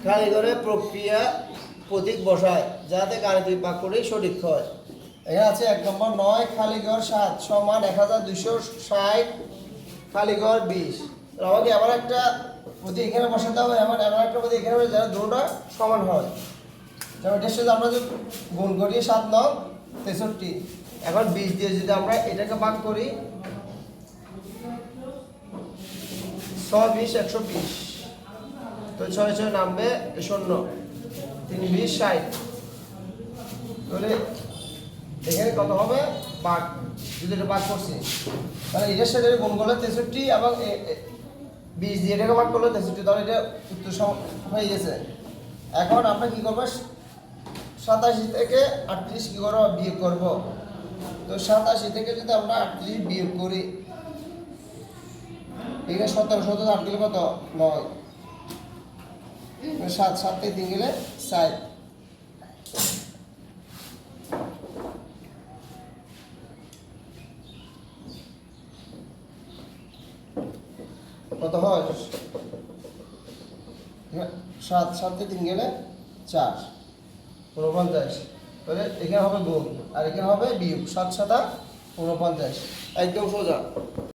খালি করে প্রক্রিয়া প্রতীক বসায় যাতে গাণিতিক বাক্যটি সঠিক হয়। এখানে আছে 1 নম্বর 9 খালি ঘর 7 সমান 1260 খালি ঘর 20। আমাকে এমন একটা প্রতীক এখানে বসাতে হবে, এমন একটা প্রতীক এখানে বসাতে যারা দুটোটা সমান হয়। যেমন এটার সাথে আমরা যদি গুণ করি 7 9 63, এখন 20 দিয়ে যদি আমরা এটাকে ভাগ করি 6 20 120, তো 6 6 নামবে 0, 3 20 60। তাহলে এখানে কত হবে ভাগ, যদি এটা ভাগ করছি তাহলে এটার সাথে গুণ করলে 63 এবং 20 দিয়ে এটাকে ভাগ করলে 63, তাহলে এটা উত্তর হয়ে গেছে। এখন আমরা কি করবো 87 থেকে 38 কি করবো বিয়োগ করব। তো 87 থেকে যদি আমরা 38 বিয়োগ করি এখানে 17 17 8 গেলে কত 9, 7 7 থেকে 3 গেলে 4। কত হয় 7 7 থেকে 3 গেলে 4 49। তাহলে এখানে হবে গুণ আর এখানে হবে বিয়োগ, 7 7 49, একদম সোজা।